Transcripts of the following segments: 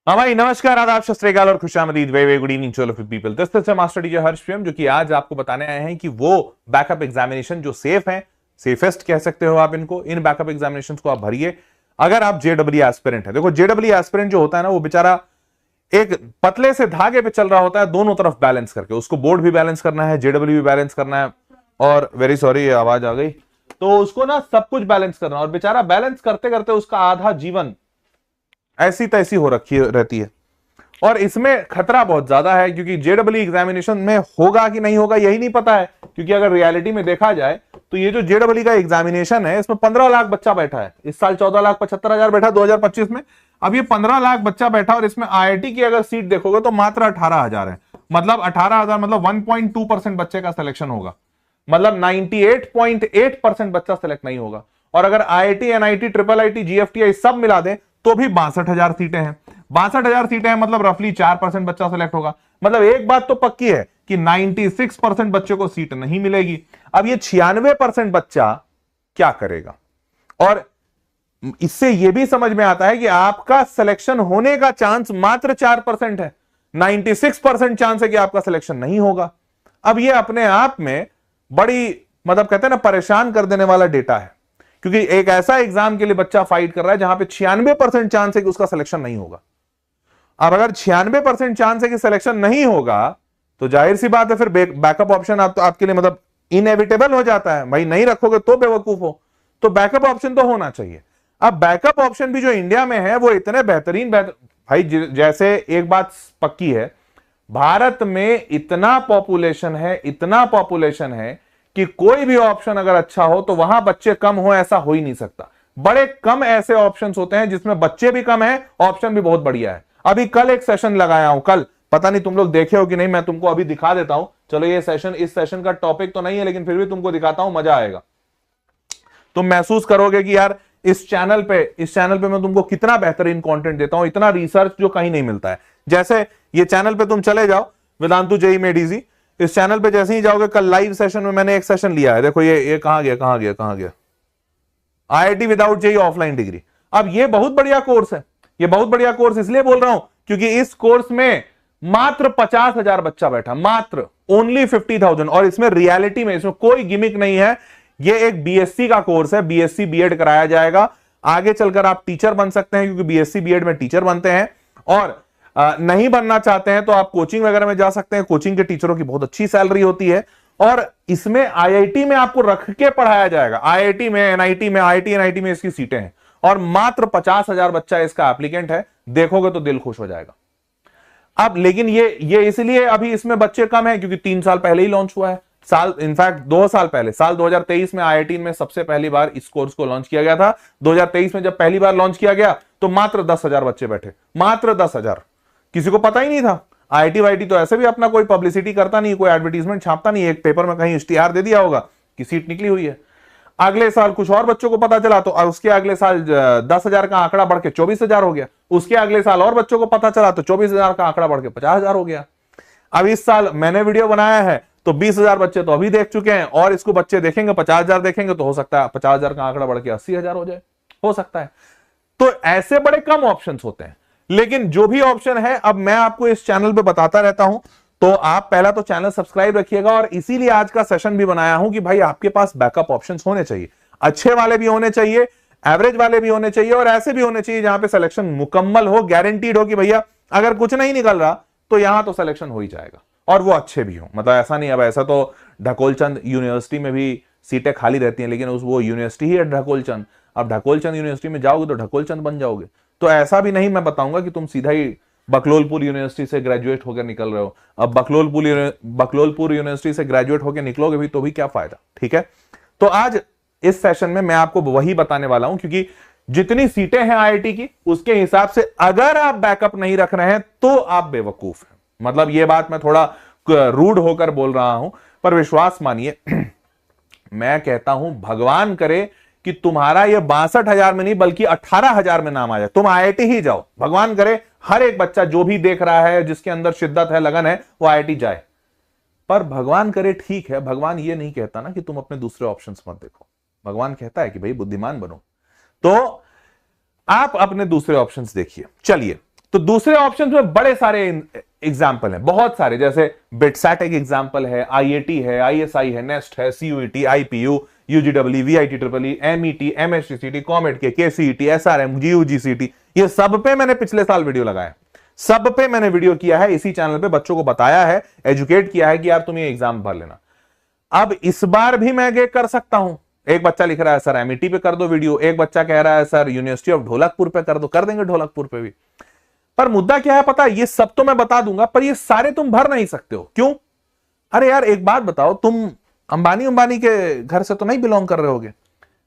हाँ भाई, नमस्कार, आदाब, सत श्री अकाल और खुशामदीद, we good evening to all of you people. This is master teacher Harsh Prem, जो कि आज आपको बताने आए हैं कि वो बैकअप एग्जामिनेशन जो सेफ है, सेफेस्ट कह सकते हो आप इनको, इन बैकअप एग्जामिनेशन को आप भरिए अगर आप जेडब्ल्यू एस्पिरेंट है। देखो, जेडब्ल्यू एस्पिरेंट जो होता है ना, वो बेचारा एक पतले से धागे पे चल रहा होता है, दोनों तरफ बैलेंस करके। उसको बोर्ड भी बैलेंस करना है, जेडब्ल्यू भी बैलेंस करना है, और वेरी सॉरी ये आवाज आ गई, तो उसको ना सब कुछ बैलेंस करना है। और बेचारा बैलेंस करते करते उसका आधा जीवन ऐसी तैसी हो रखी रहती है। और इसमें खतरा बहुत ज्यादा है, क्योंकि जेडब्ल्यू एग्जामिनेशन में होगा कि नहीं होगा यही नहीं पता है। क्योंकि अगर रियलिटी में देखा जाए तो ये जो जेडब्ल्यू का एग्जामिनेशन है, इसमें 15 लाख बच्चा बैठा है। इस साल 14,75,000 बैठा 2025 में। अब ये 15 लाख बच्चा बैठा, और इसमें आईआईटी की अगर सीट देखोगे तो मात्र 18,000 है। मतलब 18,000 मतलब 1.2% बच्चे का सिलेक्शन होगा। मतलब 98.8% बच्चा सिलेक्ट नहीं होगा। और अगर IIT, NIT, triple IT, GFTI सब मिला दें तो भी 62,000 सीटें हैं। 62,000 सीटें हैं, मतलब रफली 4% बच्चा सिलेक्ट होगा। मतलब एक बात तो पक्की है कि 96% बच्चों को सीट नहीं मिलेगी। अब ये 96% बच्चा क्या करेगा? और इससे यह भी समझ में आता है कि आपका सिलेक्शन होने का चांस मात्र 4% है। 96% चांस है कि आपका सिलेक्शन नहीं होगा। अब यह अपने आप में बड़ी, मतलब कहते हैं ना, परेशान कर देने वाला डेटा है। क्योंकि एक ऐसा एग्जाम के लिए बच्चा फाइट कर रहा है जहां पे 96% चांस है कि उसका सिलेक्शन नहीं होगा। अब अगर 96% चांस है कि सिलेक्शन नहीं होगा, तो जाहिर सी बात है फिर बैकअप ऑप्शन आपके लिए मतलब इनएविटेबल हो जाता है। भाई नहीं रखोगे तो बेवकूफ हो। तो बैकअप ऑप्शन तो होना चाहिए। अब बैकअप ऑप्शन भी जो इंडिया में है वो इतने बेहतरीन भाई, जैसे एक बात पक्की है, भारत में इतना पॉपुलेशन है कि कोई भी ऑप्शन अगर अच्छा हो तो वहां बच्चे कम हो, ऐसा हो ही नहीं सकता। बड़े कम ऐसे ऑप्शंस होते हैं जिसमें बच्चे भी कम हैं, ऑप्शन भी बहुत बढ़िया है। अभी कल एक सेशन लगाया हूं, कल पता नहीं तुम लोग देखे हो कि नहीं, मैं तुमको अभी दिखा देता हूं। चलो, ये सेशन इस सेशन का टॉपिक तो नहीं है, लेकिन फिर भी तुमको दिखाता हूं, मजा आएगा। तुम महसूस करोगे कि यार इस चैनल पे मैं तुमको कितना बेहतरीन कंटेंट देता हूं, इतना रिसर्च जो कहीं नहीं मिलता है। जैसे ये चैनल पे तुम चले जाओ, वेदांतु जेई मेड इजी, इस चैनल पे जैसे ही जाओगे, कल लाइव सेशन में मैंने एक सेशन लिया है। देखो ये कहां गया, IIT without JEE offline degree. अब ये बहुत बढ़िया कोर्स है। ये बहुत बढ़िया कोर्स इसलिए बोल रहा हूं क्योंकि इस कोर्स में मात्र 50,000 बच्चा बैठा, मात्र ओनली 50,000। और इसमें रियलिटी में इसमें कोई गिमिक नहीं है। ये एक बीएससी का कोर्स है, बीएससी बीएड कराया जाएगा। आगे चलकर आप टीचर बन सकते हैं, क्योंकि बीएससी बीएड में टीचर बनते हैं। और नहीं बनना चाहते हैं तो आप कोचिंग वगैरह में जा सकते हैं। कोचिंग के टीचरों की बहुत अच्छी सैलरी होती है। और इसमें आईआईटी में आपको रख के पढ़ाया जाएगा। आईआईटी में, एनआईटी में, आईआईटी एनआईटी में इसकी सीटें हैं। और मात्र 50,000 बच्चा इसका एप्लीकेंट है। देखोगे तो दिल खुश हो जाएगा। अब लेकिन ये इसलिए अभी इसमें बच्चे कम है क्योंकि 3 साल पहले ही लॉन्च हुआ है। इनफैक्ट 2 साल पहले, साल 2023 में आईआईटी में सबसे पहली बार इस कोर्स को लॉन्च किया गया था। 2023 में जब पहली बार लॉन्च किया गया तो मात्र 10,000 बच्चे बैठे, मात्र 10,000। किसी को पता ही नहीं था। आईआईटी वाईटी तो ऐसे भी अपना कोई पब्लिसिटी करता नहीं, कोई एडवर्टीजमेंट छापता नहीं। एक पेपर में कहीं इश्तिहार दे दिया होगा कि सीट निकली हुई है। अगले साल कुछ और बच्चों को पता चला तो उसके अगले साल 10,000 का आंकड़ा बढ़ के 24,000 हो गया। उसके अगले साल और बच्चों को पता चला तो 24,000 का आंकड़ा बढ़ के 50,000 हो गया। अब इस साल मैंने वीडियो बनाया है तो 20,000 बच्चे तो अभी देख चुके हैं, और इसको बच्चे देखेंगे, 50,000 देखेंगे, तो हो सकता है 50,000 का आंकड़ा बढ़ के 80,000 हो जाए, हो सकता है। तो ऐसे बड़े कम ऑप्शंस होते हैं। लेकिन जो भी ऑप्शन है, अब मैं आपको इस चैनल पे बताता रहता हूं, तो आप पहला तो चैनल सब्सक्राइब रखिएगा। और इसीलिए आज का सेशन भी बनाया हूं कि भाई आपके पास बैकअप ऑप्शंस होने चाहिए। अच्छे वाले भी होने चाहिए, एवरेज वाले भी होने चाहिए, और ऐसे भी होने चाहिए जहां पे सिलेक्शन मुकम्मल हो, गारंटीड हो कि भैया अगर कुछ नहीं निकल रहा तो यहां तो सिलेक्शन हो ही जाएगा। और वो अच्छे भी हो, मतलब ऐसा नहीं, अब ऐसा तो ढकोलचंद यूनिवर्सिटी में भी सीटें खाली रहती हैं, लेकिन वो यूनिवर्सिटी ही है ढकोलचंद। अब ढकोलचंद यूनिवर्सिटी में जाओगे तो ढकोलचंद बन जाओगे। तो ऐसा भी नहीं मैं बताऊंगा कि तुम सीधा ही बकलोलपुर यूनिवर्सिटी से ग्रेजुएट होकर निकल रहे हो। अब बकलोलपुर यूनिवर्सिटी से ग्रेजुएट होकर निकलोगे भी तो भी क्या फायदा। ठीक है, तो आज इस सेशन में मैं आपको वही बताने वाला हूं, क्योंकि जितनी सीटें हैं आईआईटी की उसके हिसाब से अगर आप बैकअप नहीं रख रहे हैं तो आप बेवकूफ हैं। मतलब ये बात मैं थोड़ा रूड होकर बोल रहा हूं, पर विश्वास मानिए मैं कहता हूं, भगवान करे कि तुम्हारा ये 62,000 में नहीं बल्कि 18,000 में नाम आ जाए, तुम आईआईटी ही जाओ। भगवान करे हर एक बच्चा जो भी देख रहा है, जिसके अंदर शिद्दत है, लगन है, वो आईआईटी जाए। पर भगवान करे, ठीक है, भगवान ये नहीं कहता ना कि तुम अपने दूसरे ऑप्शंस मत देखो। भगवान कहता है कि भाई बुद्धिमान बनो। तो आप अपने दूसरे ऑप्शंस देखिए। चलिए, तो दूसरे ऑप्शन में बड़े सारे एग्जाम्पल हैं, बहुत सारे, जैसे बिटसैट एक एग्जाम्पल है, आईएटी है, आईएसआई है, नेस्ट है, CUET, IPU, UGW, VIT triple E, MET, MSTCT, COMEDK, KCET, SRM, GUGCT, ये सब पे मैंने पिछले साल वीडियो लगाया, सब पे मैंने वीडियो किया है, इसी चैनल पे बच्चों को बताया है, एजुकेट किया है कि यार तुम ये एग्जाम भर लेना। अब इस बार भी मैं ये कर सकता हूं। एक बच्चा लिख रहा है सर एमईटी पे कर दो वीडियो, एक बच्चा कह रहा है सर यूनिवर्सिटी ऑफ ढोलकपुर पे कर दो, कर देंगे ढोलकपुर पे भी। पर मुद्दा क्या है पता है, ये सब तो मैं बता दूंगा, पर ये सारे तुम भर नहीं सकते हो। क्यों? अरे यार एक बात बताओ, तुम अंबानी के घर से तो नहीं बिलोंग कर रहे होगे।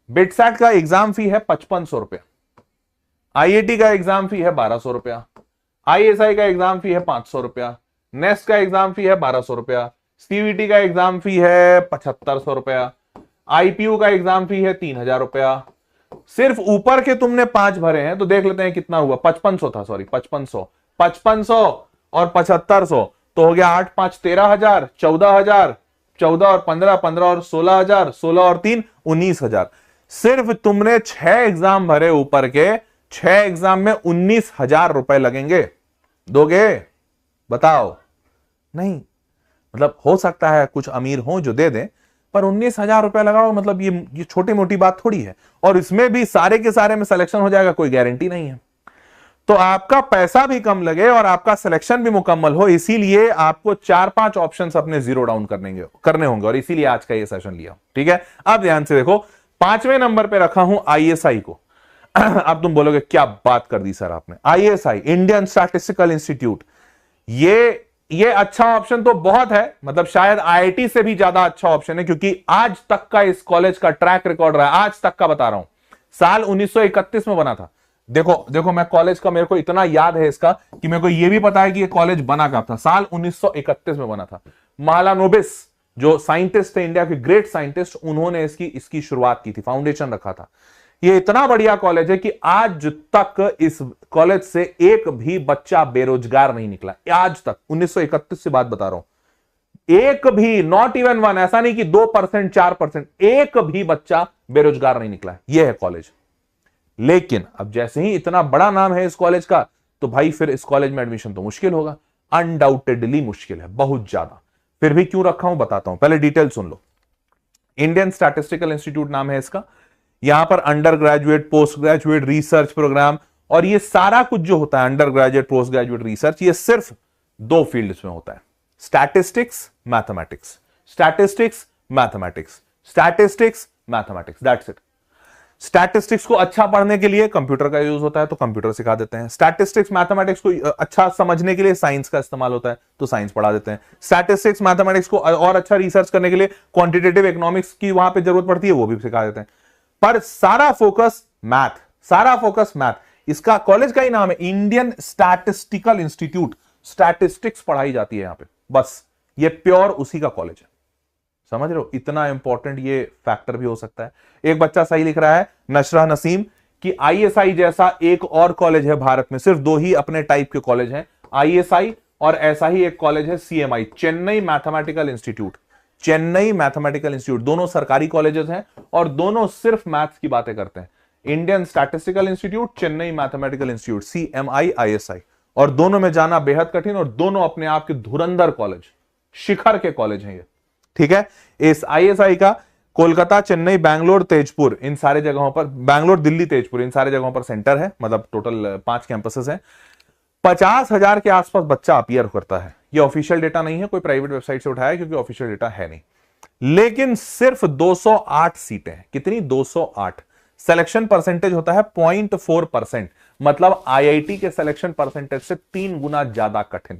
बिटसैट का एग्जाम फी है 5500 रुपया, आईआईटी का एग्जाम फी है 1200 रुपया, आईएसआई का एग्जाम फी है 500 रुपया, नेस्ट का एग्जाम फी है 1200 रुपया, सीवीटी का एग्जाम फी है 7500 रुपया, आईपीयू का एग्जाम फी है 3000 रुपया। सिर्फ ऊपर के तुमने 5 भरे हैं तो देख लेते हैं कितना हुआ। 5500 था, सॉरी 5500 और 7500 तो हो गया 8 5 13,000, 14,000, 14 और 15 15 और 16,000, 16 और 3 19,000। सिर्फ तुमने 6 एग्जाम भरे ऊपर के, 6 एग्जाम में 19,000 रुपए लगेंगे। दोगे? बताओ। नहीं, मतलब हो सकता है कुछ अमीर हो जो दे दें, पर 19,000 रुपए लगाओ, मतलब ये छोटी मोटी बात थोड़ी है। और इसमें भी सारे के सारे में सिलेक्शन हो जाएगा, कोई गारंटी नहीं है। तो आपका पैसा भी कम लगे और आपका सिलेक्शन भी मुकम्मल हो, इसीलिए आपको 4-5 ऑप्शंस अपने जीरो डाउन करने होंगे, और इसीलिए आज का ये सेशन लिया। ठीक है, अब ध्यान से देखो, 5वें नंबर पे रखा हूं आईएसआई को। अब तुम बोलोगे क्या बात कर दी सर आपने, आईएसआई, इंडियन स्टैटिस्टिकल इंस्टीट्यूट, ये अच्छा ऑप्शन तो बहुत है, मतलब शायद आईआईटी से भी ज्यादा अच्छा ऑप्शन है, क्योंकि आज तक का इस कॉलेज का ट्रैक रिकॉर्ड रहा है, आज तक का बता रहा हूं। साल 1931 में बना था। देखो मैं कॉलेज का, मेरे को इतना याद है इसका कि मेरे को यह भी पता है कि ये कॉलेज बना कब था। साल 1931 में बना था। महालानोबिस जो साइंटिस्ट थे, इंडिया के ग्रेट साइंटिस्ट, उन्होंने इसकी शुरुआत की थी, फाउंडेशन रखा था। ये इतना बढ़िया कॉलेज है कि आज तक इस कॉलेज से एक भी बच्चा बेरोजगार नहीं निकला, आज तक। 1931 से बात बता रहा हूं, एक भी, नॉट इवन वन, ऐसा नहीं कि 2% 4%, एक भी बच्चा बेरोजगार नहीं निकला। यह है कॉलेज। लेकिन अब जैसे ही इतना बड़ा नाम है इस कॉलेज का, तो भाई फिर इस कॉलेज में एडमिशन तो मुश्किल होगा, अनडाउटेडली मुश्किल है, बहुत ज्यादा। फिर भी क्यों रखा हूं बताता हूं, पहले डिटेल सुन लो। इंडियन स्टैटिस्टिकल इंस्टीट्यूट नाम है इसका। यहां पर under graduate, post graduate, research program, और ये सारा कुछ जो होता है under graduate, post graduate, research, ये सिर्फ 2 फील्ड्स में होता है, statistics, mathematics, statistics, mathematics, statistics, mathematics, that's it. Statistics को अच्छा पढ़ने के लिए कंप्यूटर का यूज होता है तो कंप्यूटर सिखा देते हैं। स्टैटिस्टिक्स मैथमेटिक्स को अच्छा समझने के लिए साइंस का इस्तेमाल होता है तो साइंस पढ़ा देते हैं। स्टैटिस्टिक्स मैथमेटिक्स को और अच्छा रिसर्च करने के लिए क्वांटिटेटिव इकोनॉमिक्स की वहां पे जरूरत पड़ती है, वो भी सिखा देते हैं। पर सारा फोकस मैथ, सारा फोकस मैथ। इसका कॉलेज का ही नाम है इंडियन स्टैटिस्टिकल इंस्टीट्यूट। स्टैटिस्टिक्स पढ़ाई जाती है यहां पे, बस। ये प्योर उसी का कॉलेज है, समझ रहे हो? इतना इंपॉर्टेंट ये फैक्टर भी हो सकता है। एक बच्चा सही लिख रहा है, नशरा नसीम, कि आईएसआई जैसा एक और कॉलेज है भारत में, सिर्फ 2 ही अपने टाइप के कॉलेज हैं, आईएसआई और ऐसा ही एक कॉलेज है CMI, Chennai mathematical institute. Chennai mathematical institute, दोनों सरकारी कॉलेजेस हैं और दोनों सिर्फ मैथ्स की बातें करते हैं। Indian statistical institute, Chennai mathematical institute, CMI, ISI, और दोनों में जाना बेहद कठिन, और दोनों अपने आप के धुरंधर कॉलेज, शिखर के कॉलेज हैं ये। ठीक है, इस आईएसआई का कोलकाता, चेन्नई, बैंगलोर, तेजपुर, इन सारे जगहों पर, बैंगलोर, दिल्ली, तेजपुर, इन सारे जगहों पर सेंटर है, मतलब टोटल 5 कैंपसेस हैं। 50,000 के आसपास बच्चा अपीयर करता है। ये ऑफिशियल डेटा नहीं है, कोई प्राइवेट वेबसाइट से उठाया, क्योंकि ऑफिशियल डेटा है नहीं। लेकिन सिर्फ 208 सीटें हैं। कितनी? 208। सिलेक्शन परसेंटेज होता है 0.4%, मतलब आईआईटी के सिलेक्शन परसेंटेज से 3 गुना ज्यादा कठिन।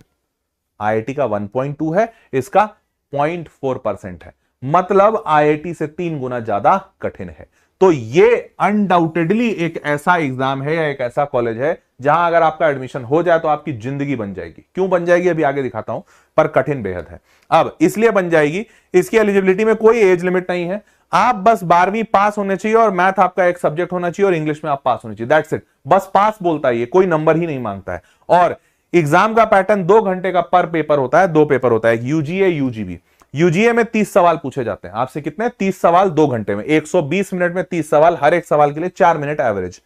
आईआईटी का 1.2 है, इसका 0.4% है, मतलब आईआईटी से 3 गुना ज्यादा कठिन है। तो ये अनडाउटेडली एक ऐसा एग्जाम है या एक ऐसा कॉलेज है जहां अगर आपका एडमिशन हो जाए तो आपकी जिंदगी बन जाएगी। क्यों बन जाएगी अभी आगे दिखाता हूं, पर कठिन बेहद है। अब इसलिए बन जाएगी, इसकी एलिजिबिलिटी में कोई एज लिमिट नहीं है। आप बस 12वीं पास होने चाहिए और मैथ आपका एक सब्जेक्ट होना चाहिए और इंग्लिश में आप पास होने चाहिए, दैट्स इट। बस पास बोलता है ये, कोई नंबर ही नहीं मांगता है। और एग्जाम का पैटर्न 2 घंटे का पर पेपर होता है, 2 पेपर होता है, एक यूजीए, यूजीबी। यूजीए में 30 सवाल पूछे जाते हैं आपसे। कितने? 30 सवाल 2 घंटे में, 120 मिनट में 30 सवाल, हर एक सवाल के लिए 4 मिनट एवरेज।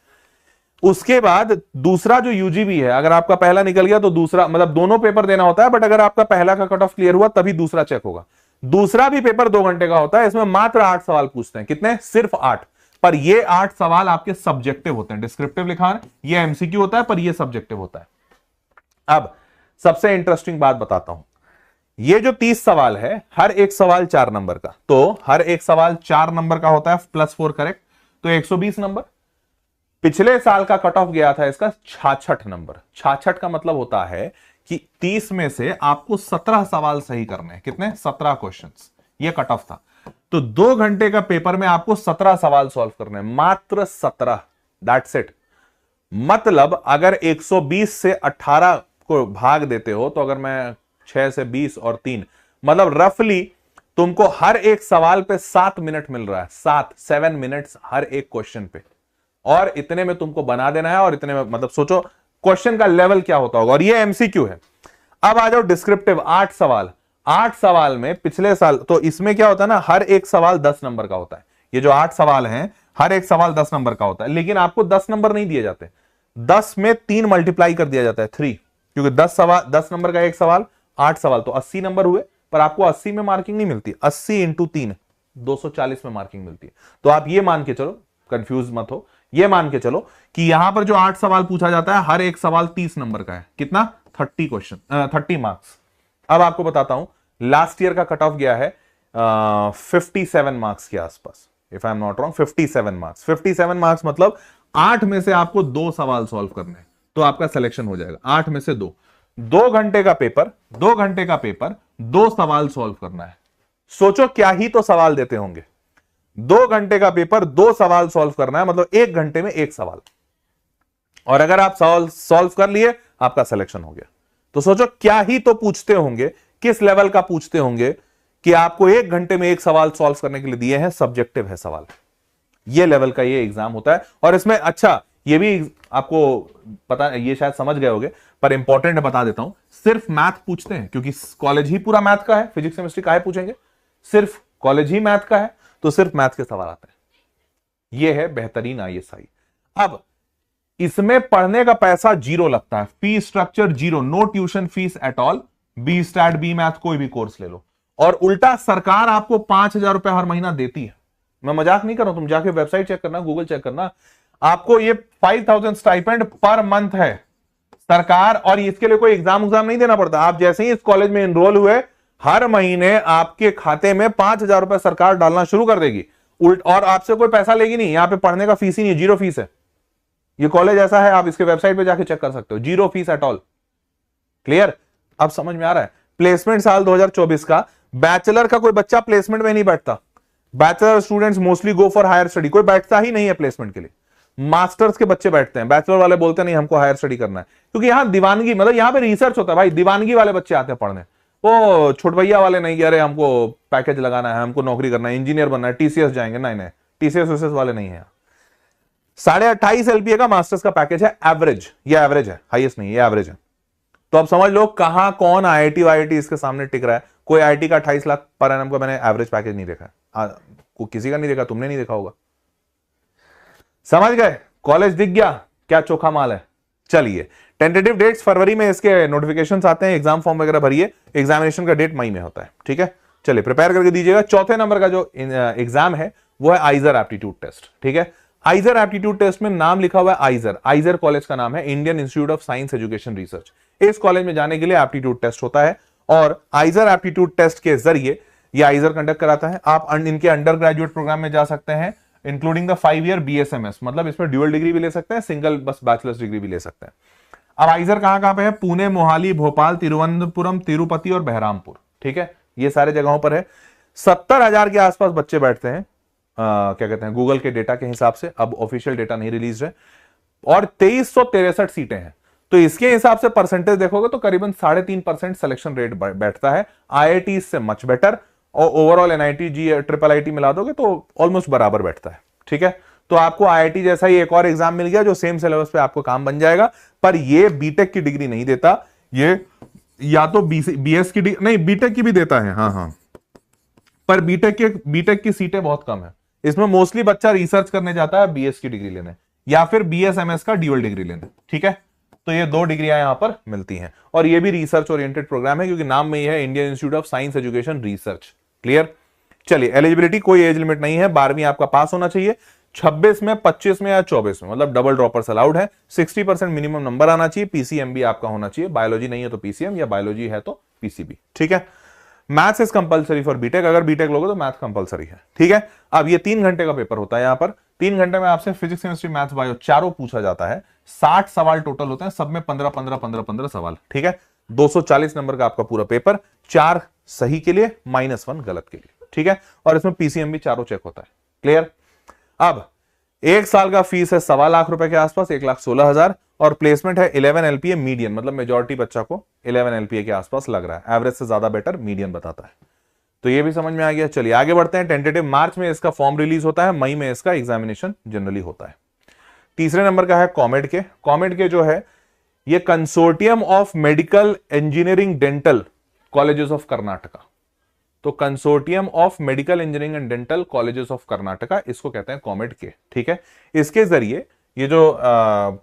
उसके बाद दूसरा जो यूजीबी है, अगर आपका पहला निकल गया तो दूसरा, मतलब दोनों पेपर देना होता है, बट अगर आपका पहला का कट ऑफ क्लियर हुआ तभी दूसरा चेक होगा। दूसरा भी पेपर 2 घंटे का होता है, इसमें मात्र 8 सवाल पूछते हैं। कितने? सिर्फ 8। पर ये 8 सवाल आपके सब्जेक्टिव होते हैं। डिस्क्रिप्टिव लिखा है, ये एमसीक्यू होता है, पर ये सब्जेक्टिव होता है। अब सबसे इंटरेस्टिंग बात बताता हूं, ये जो 30 सवाल है, हर एक सवाल 4 नंबर का, तो हर एक सवाल 4 नंबर का होता है, +4 करेक्ट, तो 120 नंबर। पिछले साल का कट ऑफ गया था इसका 66 नंबर। 66 का मतलब होता है कि 30 में से आपको 17 सवाल सही करने हैं। कितने? 17 क्वेश्चंस, ये कट ऑफ था। तो 2 घंटे का पेपर में आपको 17 सवाल सॉल्व करने हैं, मात्र 17, दैट्स इट। मतलब अगर 120 से 18 को भाग देते हो, तो अगर मैं 6 से 20 और 3, मतलब रफली तुमको हर एक सवाल पे 7 मिनट मिल रहा है। 7 मिनट्स हर एक क्वेश्चन पे, और इतने में तुमको बना देना है। और इतने में मतलब सोचो क्वेश्चन का लेवल क्या होता होगा। और ये एमसीक्यू है। अब आ जाओ डिस्क्रिप्टिव, 8 सवाल। 8 सवाल में पिछले साल, तो इसमें क्या होता है ना, हर एक सवाल 10 नंबर का होता है। ये जो 8 सवाल हैं, हर एक सवाल 10 नंबर का होता है, लेकिन आपको 10 नंबर नहीं दिए जाते। 10 में 3 मल्टीप्लाई कर दिया जाता है, 3, क्योंकि 10 नंबर का एक सवाल, 8 सवाल तो 80 नंबर हुए। पर आपको 80 में मार्किंग नहीं मिलती, 80 × 3 240 में मार्किंग मिलती है। तो आप ये मान के चलो, कंफ्यूज मत हो, ये मान के चलो कि यहां पर जो 8 सवाल पूछा जाता है, हर एक सवाल 30 नंबर का है। कितना? 30 क्वेश्चन, 30 मार्क्स। अब आपको बताता हूं, लास्ट ईयर का कट ऑफ गया है 57 मार्क्स के आसपास, if I am not wrong, 57 marks. 57 marks मतलब 8 में से आपको 2 सवाल सॉल्व करने हैं, तो आपका सिलेक्शन हो जाएगा। 8 में से 2, 2 घंटे का पेपर, 2 घंटे का पेपर, 2 सवाल सॉल्व करना है। सोचो क्या ही तो सवाल देते होंगे। 2 घंटे का पेपर, 2 सवाल सॉल्व करना है, मतलब 1 घंटे में 1 सवाल। और अगर आप सवाल सॉल्व कर लिए, आपका सिलेक्शन हो गया। तो सोचो क्या ही तो पूछते होंगे, किस लेवल का पूछते होंगे कि आपको 1 घंटे में 1 सवाल सॉल्व करने के लिए दिए हैं। सब्जेक्टिव है सवाल, ये लेवल का ये एग्जाम होता है। और इसमें अच्छा, ये भी आपको पता, ये शायद समझ गए होंगे, पर इंपॉर्टेंट है, बता देता हूं। सिर्फ मैथ पूछते हैं, क्योंकि कॉलेज ही पूरा मैथ का है। फिजिक्स केमिस्ट्री काहे पूछेंगे? सिर्फ कॉलेज ही मैथ का है, तो सिर्फ मैथ के सवाल आते हैं। यह है बेहतरीन ISI। अब इसमें पढ़ने का पैसा 0 लगता है, fee structure 0, no tuition fees at all. B stat, B math, कोई भी कोर्स ले लो। और उल्टा सरकार आपको 5,000 रुपए हर महीना देती है। मैं मजाक नहीं कर रहा हूं, तुम जाके वेबसाइट चेक करना, गूगल चेक करना, आपको ये 5,000 स्टाइपेंड पर मंथ है सरकार। और इसके लिए कोई एग्जाम नहीं देना पड़ता। आप जैसे ही इस कॉलेज में एनरोल हुए, हर महीने आपके खाते में 5,000 रुपए सरकार डालना शुरू कर देगी। और आपसे कोई पैसा लेगी नहीं। यहां पे पढ़ने का फीस ही नहीं है, 0 फीस है। ये कॉलेज ऐसा है, आप इसके वेबसाइट पे जाके चेक कर सकते हो, 0 फीस एट ऑल। क्लियर? अब समझ में आ रहा है? प्लेसमेंट साल 2024 का, बैचलर का कोई बच्चा प्लेसमेंट में नहीं बैठता। Bachelor students mostly go for higher study, कोई बैठता ही नहीं है प्लेसमेंट के लिए। मास्टर्स के बच्चे बैठते हैं, बैचलर वाले बोलते नहीं हमको हायर स्टडी करना है, क्योंकि यहां दीवानगी, मतलब यहां पे रिसर्च होता है भाई। दीवानगी वाले बच्चे आते हैं पढ़ने, वो छोट भैया वाले नहीं, अरे हमको पैकेज लगाना है, हमको नौकरी करना है, इंजीनियर बनना है, TCS जाएंगे, नहीं, TCS वाले नहीं है। 28.5 LPA का मास्टर्स का पैकेज है, एवरेज। ये एवरेज है, हाईएस्ट नहीं, ये एवरेज है। तो अब समझ लो कहां कौन IIT वाईआईटी इसके सामने टिक रहा है। कोई IIT का 28 लाख पर एनम का मैंने एवरेज पैकेज नहीं देखा है, किसी का नहीं देखा, तुमने नहीं देखा होगा। समझ गए? कॉलेज दिख गया, क्या चोखा माल है। चलिए, टेंटेटिव डेट्स फरवरी में इसके नोटिफिकेशंस आते हैं, एग्जाम फॉर्म वगैरह भरिए। एग्जामिनेशन का डेट मई में होता है, ठीक है। चलिए, प्रिपेयर करके दीजिएगा। चौथे नंबर का जो एग्जाम है वो है आइजर एप्टीट्यूड टेस्ट, ठीक है। आइजर एप्टीट्यूड टेस्ट में नाम लिखा हुआ है आइजर। आइजर कॉलेज का नाम है, Indian institute of science education research. इस कॉलेज में जाने के लिए एप्टीट्यूड टेस्ट होता है, और आइजर एप्टीट्यूड टेस्ट के जरिए ये आइजर कंडक्ट कराता है। आप इनके अंडर ग्रेजुएट प्रोग्राम में जा सकते हैं, इंक्लूडिंग द 5 ईयर BSMS, मतलब इसमें ड्यूअल डिग्री भी ले सकते हैं, सिंगल बस बैचलर्स डिग्री भी ले सकते हैं। अब आइजर कहां पे है? पुणे, मोहाली, भोपाल, तिरुवनंतपुरम, तिरुपति और बहरामपुर, ठीक है। ये सारे जगहों पर है। 70,000 के आसपास बच्चे बैठते हैं, क्या कहते हैं, गूगल के डेटा के हिसाब से। अब ऑफिशियल डेटा नहीं रिलीज है। और 2363 सीटें हैं। तो इसके हिसाब से परसेंटेज देखोगे तो करीबन 3.5% सिलेक्शन रेट बैठता है। IIT से मच बेटर, और ओवरऑल NIT GIIT मिला दोगे तो ऑलमोस्ट बराबर बैठता है, ठीक है। तो आपको IIT जैसा ही एक और एग्जाम मिल गया जो सेम सिलेबस पे आपको काम बन जाएगा। पर ये बीटेक की डिग्री नहीं देता, ये या तो BS की डिग्री नहीं, बीटेक की भी देता है, हाँ। पर बीटेक की सीटें बहुत कम है। इसमें मोस्टली बच्चा रिसर्च करने जाता है, BS की डिग्री लेने। या फिर BSMS का ड्यूअल डिग्री लेना, ठीक है। तो ये 2 डिग्रियां यहां पर मिलती हैं, और ये भी रिसर्च ओरिएंटेड प्रोग्राम है क्योंकि नाम में ही है Indian institute of science education research. Clear. चलिए, एलिजिबिलिटी कोई एज लिमिट नहीं है, 12वीं आपका पास होना चाहिए, 26 में, 25 में या 24 में, मतलब डबल ड्रॉपर्स अलाउड है, 60% मिनिमम नंबर आना चाहिए, PCMB आपका होना चाहिए, बायोलॉजी नहीं है तो PCM, या बायोलॉजी है तो PCB, ठीक है। Maths is compulsory for B Tech, अगर बीटेक लोगे तो मैथ कंपलसरी है, ठीक है। अब ये 3 घंटे का पेपर होता है, यहां पर 3 घंटे में आपसे फिजिक्स, केमिस्ट्री, मैथ्स, बायो चारों पूछा जाता है। 60 सवाल टोटल होते हैं, सब में 15 सवाल, ठीक है। 240 नंबर का आपका पूरा पेपर, 4 सही के लिए, -1 गलत के लिए, ठीक है। और इसमें PCMB चारों चेक होता है। क्लियर। अब 1 साल का फीस है 1.25 लाख रुपए के आसपास, 1,16,000, और प्लेसमेंट है 11 LPA मीडियन, मतलब मेजॉरिटी बच्चा को 11 LPA के आसपास लग रहा है, एवरेज से ज्यादा बेटर मीडियन बताता है। तो ये भी समझ में आ गया। चलिए आगे बढ़ते हैं। टेंटेटिव मार्च में इसका फॉर्म रिलीज होता है, मई में इसका एग्जामिनेशन जनरली होता है। तीसरे नंबर का है कॉमेड के। कॉमेड के जो है ये consortium of medical engineering dental colleges of Karnataka, तो consortium of medical engineering and dental colleges of Karnataka, इसको कहते हैं कॉमेड के, ठीक है। इसके जरिए ये जो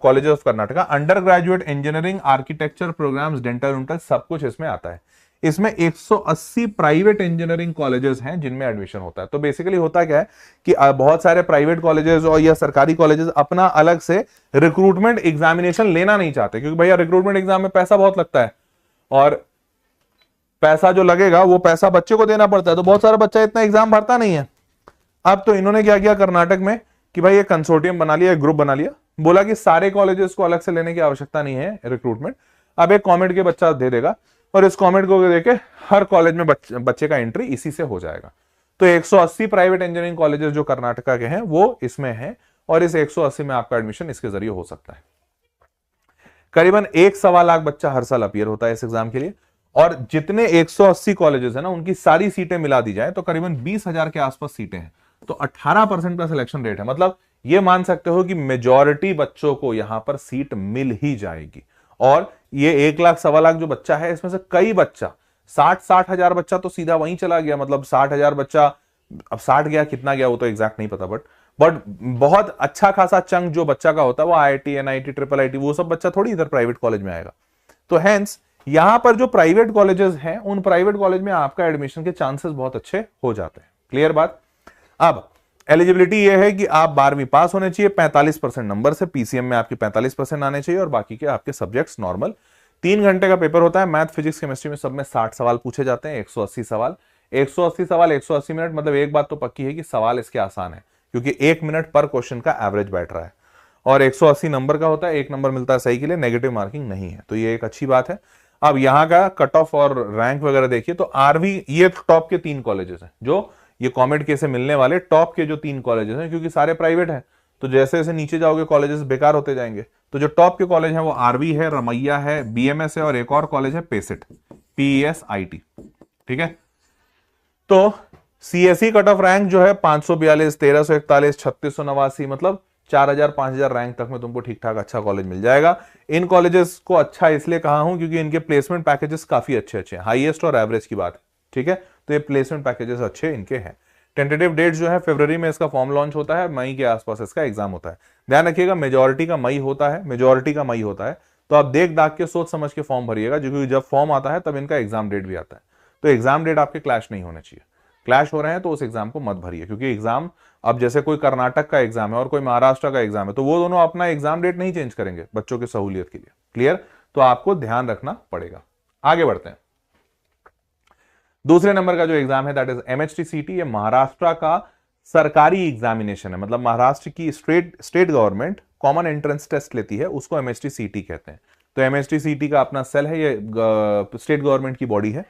colleges of Karnataka under graduate engineering, architecture programs, dental सब कुछ इसमें आता है। इसमें 180 प्राइवेट इंजीनियरिंग कॉलेजेस हैं जिनमें एडमिशन होता है। तो बेसिकली होता क्या है कि बहुत सारे प्राइवेट कॉलेजेस और या सरकारी कॉलेजेस अपना अलग से रिक्रूटमेंट एग्जामिनेशन लेना नहीं चाहते, क्योंकि भैया रिक्रूटमेंट एग्जाम में पैसा बहुत लगता है, और पैसा जो लगेगा वो पैसा बच्चे को देना पड़ता है, तो बहुत सारा बच्चा इतना एग्जाम भरता नहीं है। अब तो इन्होंने क्या किया कर्नाटक में कि भाई ये कंसोर्टियम बना लिया, ग्रुप बना लिया, बोला कि सारे कॉलेजेस को अलग से लेने की आवश्यकता नहीं है रिक्रूटमेंट, अब एक कॉमेड के बच्चा दे देगा, और इस कॉमेड को देके हर कॉलेज में बच्चे का एंट्री इसी से हो जाएगा। तो 180 प्राइवेट इंजीनियरिंग कॉलेजेस जो कर्नाटका के हैं वो इसमें है, और इस 180 में आपका एडमिशन इसके जरिए हो सकता है। करीबन 1.25 लाख बच्चा हर साल अपीयर होता है इस एग्जाम के लिए, और जितने 180 कॉलेजेस है ना उनकी सारी सीटें मिला दी जाए तो करीबन 20,000 के आसपास सीटें हैं, तो 18% का सिलेक्शन रेट है। मतलब ये मान सकते हो कि मेजॉरिटी बच्चों को यहां पर सीट मिल ही जाएगी। और ये 1 लाख 1.25 लाख जो बच्चा है इसमें से कई बच्चा 60 हजार बच्चा तो सीधा वहीं चला गया, मतलब 60,000 बच्चा, अब 60 गया कितना गया वो तो एग्जैक्ट नहीं पता, बट बहुत अच्छा खासा चंक जो बच्चा का होता है वो IIT, NIT, IIIT, वो सब बच्चा थोड़ी इधर प्राइवेट कॉलेज में आएगा। तो हैंस यहां पर जो प्राइवेट कॉलेजेस हैं उन प्राइवेट कॉलेज में आपका एडमिशन के चांसेस बहुत अच्छे हो जाते हैं। क्लियर बात। अब एलिजिबिलिटी ये है कि आप 12वीं पास होने चाहिए, 45% नंबर से, PCM में आपके 45% आने चाहिए, और बाकी के आपके सब्जेक्ट्स नॉर्मल। 3 घंटे का पेपर होता है। मैथ, फिजिक्स, केमिस्ट्री में सब में 60 सवाल पूछे जाते हैं, 180 सवाल, 180 सवाल 180 मिनट, मतलब एक बात तो पक्की है कि सवाल इसके आसान है, क्योंकि 1 मिनट पर क्वेश्चन का एवरेज बैठ रहा है, और 180 नंबर का होता है, 1 नंबर मिलता है सही के लिए, नेगेटिव मार्किंग नहीं है, तो ये एक अच्छी बात है। अब यहां का कट ऑफ और रैंक वगैरह देखिए तो RV, ये टॉप के 3 कॉलेजेस हैं, जो ये कॉमेड के से मिलने वाले टॉप के जो 3 कॉलेजेस हैं, क्योंकि सारे प्राइवेट हैं, तो जैसे जैसे नीचे जाओगे कॉलेजेस बेकार होते जाएंगे। तो जो टॉप के कॉलेज हैं वो RV है, रमैया है, BMS है, और एक और कॉलेज है पेसिट, PESIT, ठीक है। तो CSE कट ऑफ रैंक जो है 542, 1341, 3689, मतलब 4,000 5,000 रैंक तक में तुमको ठीक ठाक अच्छा कॉलेज मिल जाएगा। इन कॉलेजेस को अच्छा इसलिए कहा हूं क्योंकि इनके प्लेसमेंट पैकेजेस काफी अच्छे हैं, हाईएस्ट और एवरेज की बात है, ठीक है। तो ये प्लेसमेंट पैकेजेस अच्छे इनके हैं। टेंटेटिव डेट जो है फरवरी में इसका फॉर्म लॉन्च होता है, मई के आसपास इसका एग्जाम होता है। ध्यान रखिएगा मेजॉरिटी का मई होता है, तो आप देख दाख के सोच समझ के फॉर्म भरिएगा, क्योंकि जब फॉर्म आता है तब इनका एग्जाम डेट भी आता है। तो एग्जाम डेट आपके क्लैश नहीं होने चाहिए, क्लैश हो रहे हैं तो उस एग्जाम को मत भरिए, क्योंकि एग्जाम अब जैसे कोई कर्नाटक का एग्जाम है और कोई महाराष्ट्र का एग्जाम है, तो वो दोनों अपना एग्जाम डेट नहीं चेंज करेंगे बच्चों की सहूलियत के लिए। क्लियर। तो आपको ध्यान रखना पड़ेगा। आगे बढ़ते हैं। दूसरे नंबर का जो एग्जाम है दैट इज MHTCT। ये महाराष्ट्र का सरकारी एग्जामिनेशन है, मतलब महाराष्ट्र की state government common entrance test लेती है, उसको MHTCT कहते हैं। तो MHTCT का अपना सेल है, ये स्टेट गवर्नमेंट की बॉडी है।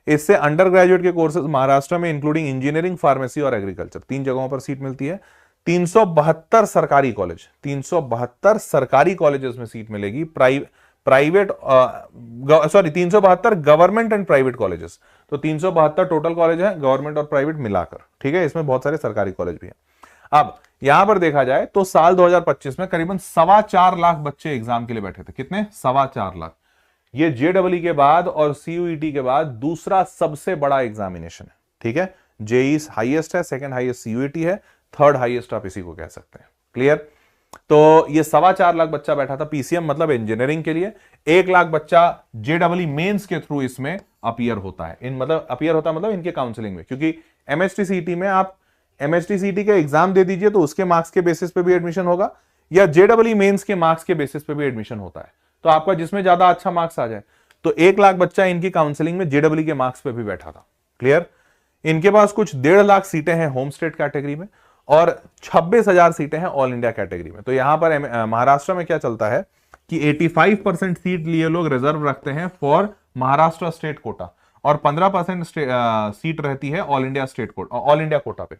इससे अंडर ग्रेजुएट के कोर्सेज महाराष्ट्र में इंक्लूडिंग इंजीनियरिंग, फार्मेसी और एग्रीकल्चर 3 जगहों पर सीट मिलती है। 372 सरकारी कॉलेज, 372 सरकारी कॉलेजेस में सीट मिलेगी। 372 गवर्नमेंट एंड प्राइवेट कॉलेजेस, तो 372 टोटल कॉलेज है गवर्नमेंट और प्राइवेट मिलाकर, ठीक है। इसमें बहुत सारे सरकारी कॉलेज भी हैं। अब यहां पर देखा जाए तो साल 2025 में करीबन 4.25 लाख बच्चे एग्जाम के लिए बैठे थे। कितने? 4.25 लाख। ये JEE के बाद और CUET के बाद दूसरा सबसे बड़ा एग्जामिनेशन है, ठीक है। JEE हाईएस्ट है, सेकंड हाईएस्ट CUET है, थर्ड हाईएस्ट आप इसी को कह सकते हैं। क्लियर। तो ये 4.25 लाख बच्चा बैठा था पीसीएम मतलब इंजीनियरिंग के लिए। 1 लाख बच्चा जेडबलई मेंस के थ्रू इसमें अपीयर होता है। इन मतलब अपीयर होता है मतलब इनके काउंसलिंग में, क्योंकि एमएसटीसीटी में आप एमएसटीसीटी का एग्जाम दे दीजिए तो उसके मार्क्स के बेसिस पे भी एडमिशन होगा, या जेडबलई मेंस के मार्क्स के बेसिस पे भी एडमिशन होता है। तो आपका जिसमें ज्यादा अच्छा मार्क्स आ जाए, तो 1 लाख बच्चा इनकी काउंसलिंग में जेडबलई के मार्क्स पे भी बैठा था। क्लियर। इनके पास कुछ 1.5 लाख सीटें हैं होम स्टेट कैटेगरी में और 26,000 सीटें हैं ऑल इंडिया कैटेगरी में। तो यहां पर महाराष्ट्र में क्या चलता है कि 85% सीट लिए लोग रिजर्व रखते हैं फॉर महाराष्ट्र स्टेट कोटा और 15% सीट रहती है all India state quota, all India quota पे।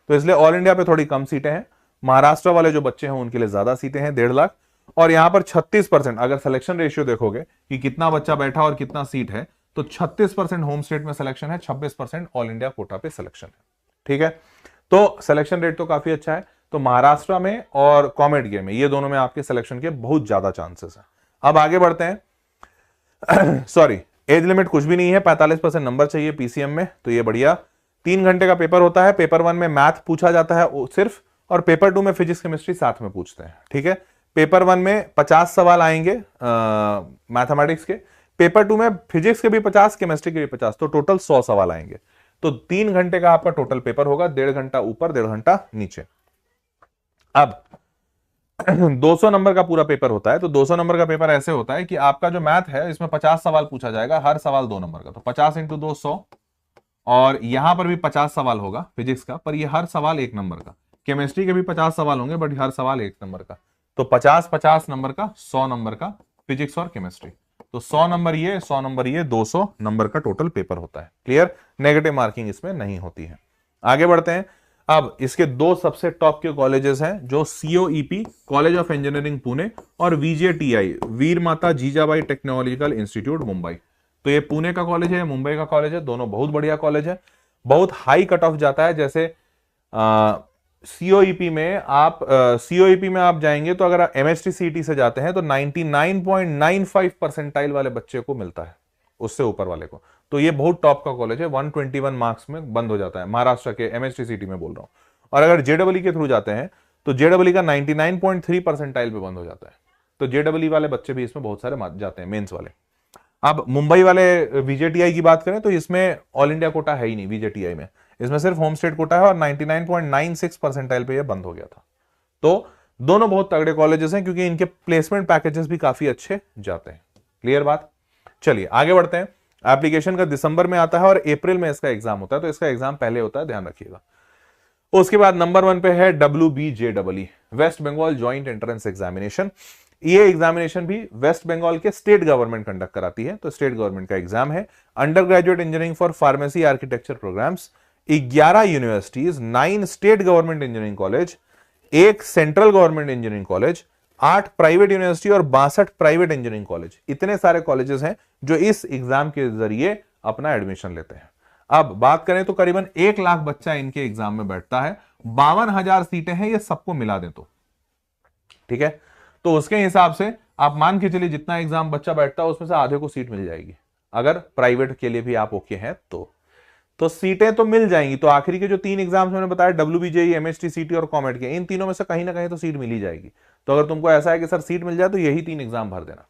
तो इसलिए ऑल इंडिया पे थोड़ी कम सीटें हैं, महाराष्ट्र वाले जो बच्चे हैं उनके लिए ज्यादा सीटें हैं 1.5 लाख। और यहां पर 36%, अगर सिलेक्शन रेशियो देखोगे कि कितना बच्चा बैठा और कितना सीट है, तो 36% होम स्टेट में सिलेक्शन है, 26% ऑल इंडिया कोटा पे सिलेक्शन है। ठीक है, तो सिलेक्शन रेट तो काफी अच्छा है। तो महाराष्ट्र में और कॉमेड गेम में, ये दोनों में आपके सिलेक्शन के बहुत ज्यादा चांसेस है। अब आगे बढ़ते हैं। सॉरी, एज लिमिट कुछ भी नहीं है, 45% नंबर चाहिए पीसीएम में, तो ये बढ़िया। 3 घंटे का पेपर होता है। पेपर 1 में मैथ पूछा जाता है सिर्फ, और पेपर 2 में फिजिक्स केमिस्ट्री साथ में पूछते हैं। ठीक है, पेपर 1 में 50 सवाल आएंगे मैथमेटिक्स के, पेपर 2 में फिजिक्स के भी 50, केमिस्ट्री के भी 50, तो टोटल 100 सवाल आएंगे। तो 3 घंटे का आपका टोटल पेपर होगा, 1.5 घंटा ऊपर 1.5 घंटा नीचे। अब 200 नंबर का पूरा पेपर होता है। तो 200 नंबर का पेपर ऐसे होता है कि आपका जो मैथ है इसमें 50 सवाल पूछा जाएगा, हर सवाल 2 नंबर का, तो 50 × 2 100। और यहां पर भी 50 सवाल होगा फिजिक्स का, पर ये हर सवाल 1 नंबर का। केमिस्ट्री के भी 50 सवाल होंगे, बट हर सवाल 1 नंबर का। तो 50-50 नंबर का, 100 नंबर का फिजिक्स और केमिस्ट्री। तो 100 नंबर ये, 100 नंबर ये, 200 नंबर का टोटल पेपर होता है। क्लियर, नेगेटिव मार्किंग इसमें नहीं होती है। आगे बढ़ते हैं। अब इसके 2 सबसे टॉप के कॉलेजेस हैं, जो COEP college of engineering Pune और VJTI वीर माता जीजाबाई टेक्नोलॉजिकल इंस्टीट्यूट मुंबई। तो ये पुणे का कॉलेज है, मुंबई का कॉलेज है, दोनों बहुत बढ़िया कॉलेज है। बहुत हाई कट ऑफ जाता है। जैसे COEP में आप जाएंगे तो अगर MSTCT से जाते हैं तो 99.95 परसेंटाइल वाले बच्चे को मिलता है, उससे ऊपर वाले को। तो ये बहुत टॉप का कॉलेज है। 121 मार्क्स में बंद हो जाता है, महाराष्ट्र के MSTCT में बोल रहा हूं। और अगर JEE के थ्रू जाते हैं तो JEE का 99.3 परसेंटाइल पे बंद हो जाता है। तो JEE वाले बच्चे भी इसमें बहुत सारे जाते हैं, मेंस वाले। अब मुंबई वाले VJTI की बात करें तो इसमें ऑल इंडिया कोटा है ही नहीं VJTI में, इसमें सिर्फ होम स्टेट कोटा है और 99.96 परसेंटाइल पे ये बंद हो गया था। तो दोनों बहुत तगड़े कॉलेजेस हैं, क्योंकि इनके प्लेसमेंट पैकेजेस भी काफी अच्छे जाते हैं। क्लियर बात। चलिए आगे बढ़ते हैं। एप्लीकेशन का दिसंबर में आता है और अप्रैल में इसका एग्जाम होता है, तो इसका एग्जाम पहले होता है, ध्यान रखिएगा। उसके बाद नंबर 1 पे है WBJEE West Bengal joint entrance examination. ये एग्जामिनेशन भी वेस्ट बंगाल के स्टेट गवर्नमेंट कंडक्ट कराती है, तो स्टेट गवर्नमेंट का एग्जाम है। Under graduate engineering for pharmacy architecture programs, 11 universities, 9 state government engineering college, 1 central government engineering college, 8 private university और 62 प्राइवेट इंजीनियरिंग कॉलेज। इतने सारे कॉलेजेस हैं जो इस एग्जाम के जरिए अपना एडमिशन लेते हैं। अब बात करें तो करीबन 1 लाख बच्चा इनके एग्जाम में बैठता है, 52,000 सीटें हैं, ये सबको मिला दें तो। ठीक है, तो उसके हिसाब से आप मान के चलिए जितना एग्जाम बच्चा बैठता है उसमें से आधे को सीट मिल जाएगी, अगर प्राइवेट के लिए भी आप ओके हैं तो सीटें तो मिल जाएंगी। तो आखिरी के जो 3 एग्जाम्स मैंने बताया, WBJEE, MSTCT और कॉमेड के, इन तीनों में से कहीं ना कहीं तो सीट मिल ही जाएगी। तो अगर तुमको ऐसा है कि सर सीट मिल जाए तो यही 3 एग्जाम भर देना।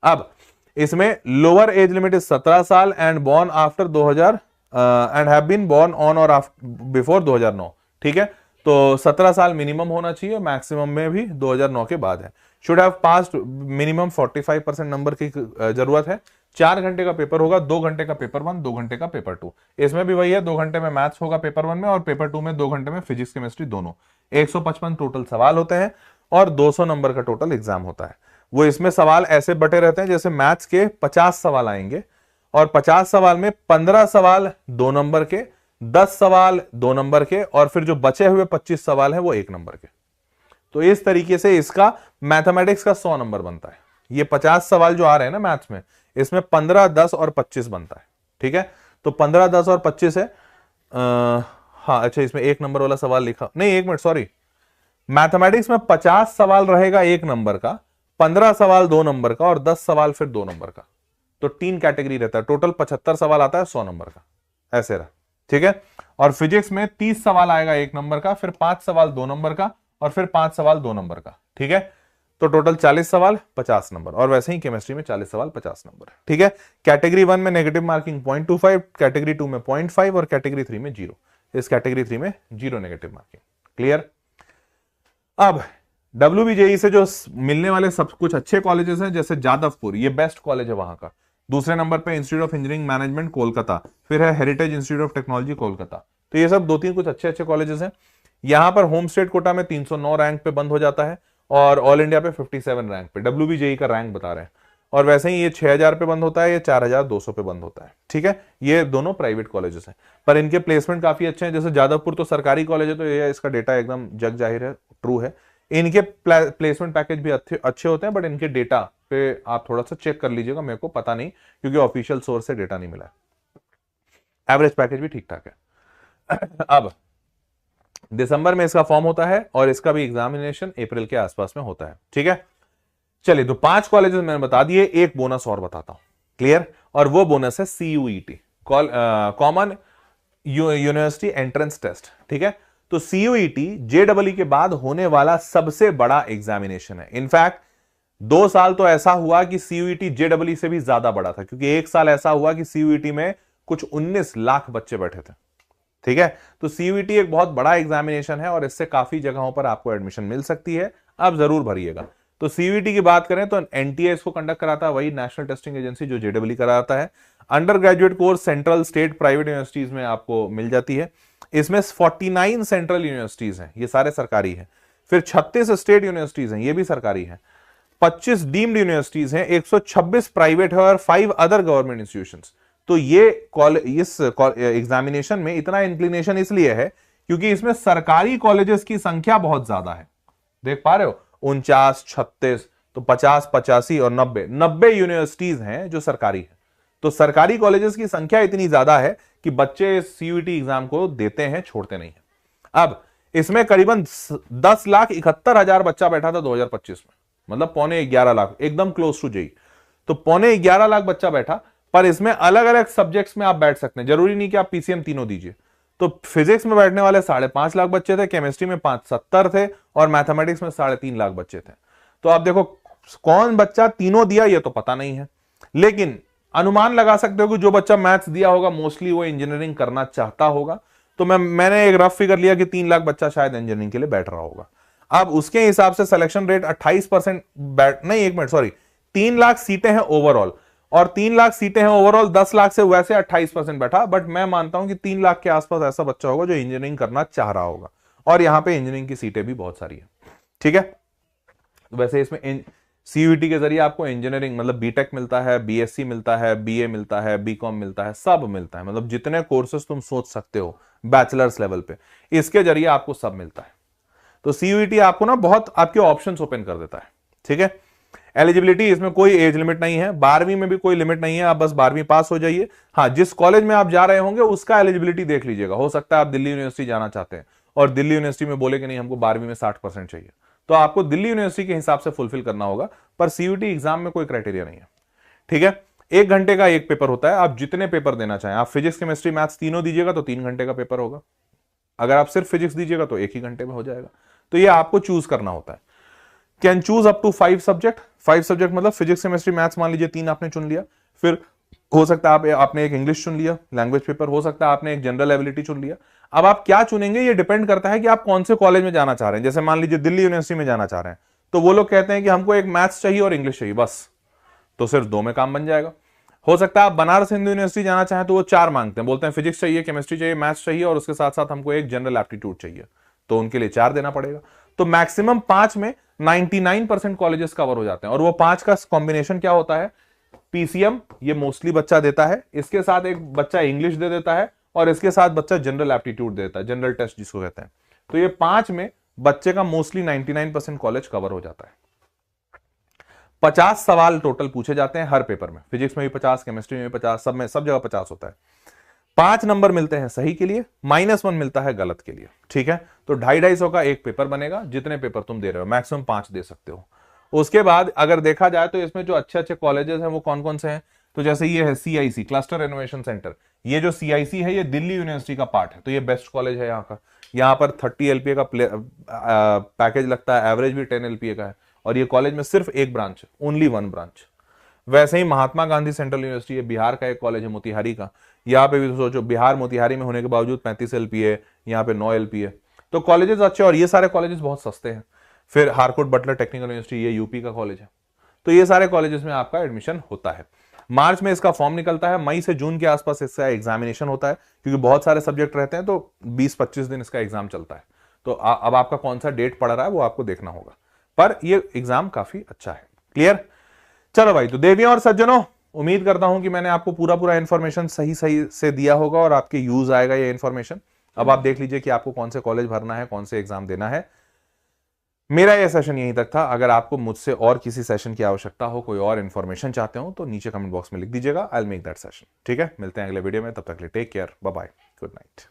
अब इसमें लोअर एज लिमिट इज 17 साल and born after 2000 and have been born on और बिफोर 2009। ठीक है, तो 17 साल मिनिमम होना चाहिए, मैक्सिमम में भी 2009 के बाद है। Should have passed minimum 45% number की जरूरत है। 4 घंटे का पेपर होगा, 2 घंटे का पेपर 1, 2 घंटे का पेपर 2। इसमें भी वही है, 2 घंटे में मैथ्स होगा पेपर 1 में, और पेपर 2 में 2 घंटे में फिजिक्स केमिस्ट्री दोनों। 155 टोटल सवाल होते हैं और 200 नंबर का टोटल एग्जाम होता है। वो इसमें सवाल ऐसे बटे रहते हैं, जैसे मैथ्स के 50 सवाल आएंगे और 50 सवाल में 15 सवाल 2 नंबर के, 10 सवाल 2 नंबर के, और फिर जो बचे हुए 25 सवाल है वो 1 नंबर के। तो इस तरीके से इसका मैथमेटिक्स का 100 नंबर बनता है। ये 50 सवाल जो आ रहे हैं ना मैथ्स में, इसमें 15, 10 और 25 बनता है। ठीक है, तो 15, 10 और 25 है। हाँ अच्छा, इसमें 1 नंबर वाला सवाल लिखा नहीं, 1 मिनट सॉरी। मैथमेटिक्स में 50 सवाल रहेगा 1 नंबर का, 15 सवाल 2 नंबर का और 10 सवाल फिर 2 नंबर का। तो 3 कैटेगरी रहता है, टोटल 75 सवाल आता है 100 नंबर का, ऐसे रहा। ठीक है, और फिजिक्स में 30 सवाल आएगा 1 नंबर का, फिर 5 सवाल 2 नंबर का और फिर 5 सवाल 2 नंबर का। ठीक है, तो टोटल 40 सवाल 50 नंबर, और वैसे ही केमिस्ट्री में 40 सवाल 50 नंबर। ठीक है, कैटेगरी 1 में नेगेटिव मार्किंग 0.25, कैटेगरी 2 में 0.5 और कैटेगरी 3 में 0। इस कैटेगरी 3 में 0 नेगेटिव मार्किंग। क्लियर। अब WBJE से जो मिलने वाले सब कुछ अच्छे कॉलेजेस हैं, जैसे जादवपुर, ये बेस्ट कॉलेज है वहां का। दूसरे नंबर पे institute of engineering management Kolkata, फिर है heritage institute of technology Kolkata. तो ये सब 2-3 कुछ अच्छे अच्छे कॉलेजेस हैं। यहां पर होम स्टेट कोटा में 309 रैंक पे बंद हो जाता है, और ऑल इंडिया पे 57 रैंक पे। WBJE का रैंक बता रहे हैं। और वैसे ही ये 6000 पे बंद होता है, ये 4200 पे बंद होता है। ठीक है, ये दोनों प्राइवेट कॉलेजेस हैं, पर इनके प्लेसमेंट काफी अच्छे हैं। जैसे जादवपुर तो सरकारी कॉलेज है, तो ये इसका डेटा एकदम जग जाहिर है, ट्रू है। इनके प्लेसमेंट पैकेज भी अच्छे होते हैं, बट इनके डेटा पे आप थोड़ा सा चेक कर लीजिएगा, मेरे को पता नहीं, क्योंकि ऑफिशियल सोर्स से डेटा नहीं मिला है। एवरेज पैकेज भी ठीक ठाक है। अब दिसंबर में इसका फॉर्म होता है, और इसका भी एग्जामिनेशन अप्रैल के आसपास में होता है। ठीक है, चलिए, तो 5 कॉलेजेस मैंने बता दिए, एक बोनस और बताता हूं। क्लियर, और वो बोनस है CUET, common university entrance test. ठीक है, तो CUET JEE के बाद होने वाला सबसे बड़ा एग्जामिनेशन है। इनफैक्ट 2 साल तो ऐसा हुआ कि CUET JEE से भी ज्यादा बड़ा था, क्योंकि एक साल ऐसा हुआ कि CUET में कुछ 19 लाख बच्चे बैठे थे। ठीक है, तो CUET एक बहुत बड़ा एग्जामिनेशन है, और इससे काफी जगहों पर आपको एडमिशन मिल सकती है। आप जरूर भरिएगा। तो CUET की बात करें तो NTA इसको कंडक्ट कराता है, वही नेशनल टेस्टिंग एजेंसी जो JEE कराता है। Under graduate course central, state, private universities में आपको मिल जाती है। इसमें 49 सेंट्रल यूनिवर्सिटीज हैं, ये सारे सरकारी हैं। फिर 36 स्टेट यूनिवर्सिटीज हैं, ये भी सरकारी हैं। 25 डीम्ड यूनिवर्सिटीज हैं, 126 प्राइवेट है, और 5 अदर गवर्नमेंट इंस्टीट्यूशंस। तो ये इस एग्जामिनेशन में इतना इंक्लिनेशन इसलिए है क्योंकि इसमें सरकारी कॉलेजेस की संख्या बहुत ज्यादा है। देख पा रहे हो, 49, 36, तो 50, 85 और 90 यूनिवर्सिटीज हैं जो सरकारी है। तो सरकारी कॉलेजेस की संख्या इतनी ज्यादा है कि बच्चे CUET एग्जाम को देते हैं, छोड़ते नहीं है। अब इसमें करीबन 10,71,000 बच्चा बैठा था 2025 में, मतलब 11.25 लाख, एकदम क्लोज टू JEE। तो 11.25 लाख बच्चा बैठा, पर इसमें अलग अलग सब्जेक्ट्स में आप बैठ सकते हैं, जरूरी नहीं कि आप PCM तीनों दीजिए। तो फिजिक्स में बैठने वाले 5.5 लाख बच्चे थे, केमिस्ट्री में 570 थे, और मैथमेटिक्स में 3.5 लाख बच्चे थे। तो आप देखो कौन बच्चा तीनों दिया, ये तो पता नहीं है, लेकिन अनुमान लगा सकते हो कि जो बच्चा मैथ्स दिया होगा मोस्टली वो इंजीनियरिंग करना चाहता होगा। तो मैंने एक रफ फिगर लिया कि 3 लाख बच्चा शायद इंजीनियरिंग के लिए बैठ रहा होगा। अब उसके हिसाब से सिलेक्शन रेट 28% नहीं, 1 मिनट, सॉरी, 3 लाख सीटें हैं ओवरऑल, और 3 लाख सीटें हैं ओवरऑल, 10 लाख से वैसे 28% बैठा। बट मैं मानता हूं कि 3 लाख के आसपास ऐसा बच्चा होगा जो इंजीनियरिंग करना चाह रहा होगा, और यहां पे इंजीनियरिंग की सीटें भी बहुत सारी है। ठीक है, वैसे इसमें CUET के जरिए आपको इंजीनियरिंग मतलब BTech मिलता है, BSc मिलता है, BA मिलता है, BCom मिलता है, सब मिलता है, मतलब जितने कोर्सेस तुम सोच सकते हो बैचलर्स लेवल पे, इसके जरिए आपको सब मिलता है। तो CUET आपको ना बहुत आपके ऑप्शंस ओपन कर देता है। ठीक है, एलिजिबिलिटी, इसमें कोई एज लिमिट नहीं है, 12वीं में भी कोई लिमिट नहीं है, आप बस 12वीं पास हो जाइए। हाँ, जिस कॉलेज में आप जा रहे होंगे उसका एलिजिबिलिटी देख लीजिएगा। हो सकता है आप दिल्ली यूनिवर्सिटी जाना चाहते हैं, और दिल्ली यूनिवर्सिटी में बोले कि नहीं हमको 12वीं में 60% चाहिए, तो आपको दिल्ली यूनिवर्सिटी के हिसाब से फुलफिल करना होगा। पर CUET एग्जाम में कोई क्राइटेरिया नहीं है। ठीक है, 1 घंटे का एक पेपर होता है, आप जितने पेपर देना चाहें, आप फिजिक्स, केमिस्ट्री, मैथ्स तीनों दीजिएगा तो 3 घंटे का पेपर होगा। अगर आप सिर्फ फिजिक्स दीजिएगा तो 1 ही घंटे में हो जाएगा। तो ये आपको चूज करना होता है। Can choose up to 5 subject. 5 subject मतलब फिजिक्स, केमिस्ट्री, मैथ्स, मान लीजिए 3 आपने चुन लिया, फिर हो सकता है आपने एक इंग्लिश चुन लिया, लैंग्वेज पेपर, हो सकता है आपने एक जनरल एबिलिटी चुन लिया। अब आप क्या चुनेंगे ये डिपेंड करता है कि आप कौन से कॉलेज में जाना चाह रहे हैं। जैसे मान लीजिए दिल्ली यूनिवर्सिटी में जाना चाह रहे हैं, तो वो लोग कहते हैं कि हमको एक मैथ्स चाहिए और इंग्लिश चाहिए बस, तो सिर्फ 2 में काम बन जाएगा। हो सकता है आप बनारस हिंदू यूनिवर्सिटी जाना चाहें तो वो 4 मांगते हैं, बोलते हैं फिजिक्स चाहिए, केमिस्ट्री चाहिए, मैथ्स चाहिए, और उसके साथ साथ हमको एक जनरल एप्टीट्यूड चाहिए, तो उनके लिए 4 देना पड़ेगा। तो मैक्सिमम 5 में 99% कॉलेजेस कवर हो जाते हैं। और वो 5 का कॉम्बिनेशन क्या होता है, PCM ये मोस्टली बच्चा देता है, इसके साथ एक बच्चा इंग्लिश दे देता है, और इसके साथ बच्चा जनरल एप्टीट्यूड देता है, जनरल टेस्ट जिसको कहते हैं। तो ये 5 में बच्चे का मोस्टली 99% कॉलेज कवर हो जाता है। 50 सवाल टोटल पूछे जाते हैं हर पेपर में, फिजिक्स में भी 50, केमिस्ट्री में भी 50, सब जगह 50 होता है। 5 नंबर मिलते हैं सही के लिए, -1 मिलता है गलत के लिए। ठीक है, तो 250-250 का एक पेपर बनेगा, जितने पेपर तुम दे रहे हो मैक्सिमम 5 दे सकते हो। उसके बाद अगर देखा जाए तो इसमें जो अच्छे अच्छे कॉलेजेस हैं वो कौन कौन से हैं, तो जैसे ये है CIC, क्लस्टर इनोवेशन सेंटर। ये जो CIC है ये दिल्ली यूनिवर्सिटी का पार्ट है, तो ये बेस्ट कॉलेज है यहाँ का। यहाँ पर 30 LPA का पैकेज लगता है, एवरेज भी 10 LPA का है, और ये कॉलेज में सिर्फ एक ब्रांच है, ओनली वन ब्रांच। वैसे ही महात्मा गांधी सेंट्रल यूनिवर्सिटी है, बिहार का एक कॉलेज है मोतिहारी का, यहाँ पे भी तो सोचो, बिहार मोतिहारी में होने के बावजूद 35 LPA, यहाँ पे 9 LPA। तो कॉलेजेस अच्छे, और ये सारे कॉलेजेस बहुत सस्ते हैं। फिर हारकोट बटलर टेक्निकल यूनिवर्सिटी, ये यूपी का कॉलेज है। तो ये सारे कॉलेजेस में आपका एडमिशन होता है। मार्च में इसका फॉर्म निकलता है, मई से जून के आसपास इसका एग्जामिनेशन होता है, क्योंकि बहुत सारे सब्जेक्ट रहते हैं, तो 20-25 दिन इसका एग्जाम चलता है। तो अब आपका कौन सा डेट पड़ रहा है वो आपको देखना होगा, पर ये एग्जाम काफी अच्छा है। क्लियर? चलो भाई, तो देवियों और सज्जनों, उम्मीद करता हूं कि मैंने आपको पूरा इंफॉर्मेशन सही से दिया होगा और आपके यूज आएगा ये इंफॉर्मेशन। अब आप देख लीजिए कि आपको कौन से कॉलेज भरना है, कौन से एग्जाम देना है। मेरा ये सेशन यहीं तक था। अगर आपको मुझसे और किसी सेशन की आवश्यकता हो, कोई और इन्फॉर्मेशन चाहते हो, तो नीचे कमेंट बॉक्स में लिख दीजिएगा, I will make that session. ठीक है, मिलते हैं अगले वीडियो में, तब तक के लिए take care, bye bye, good night.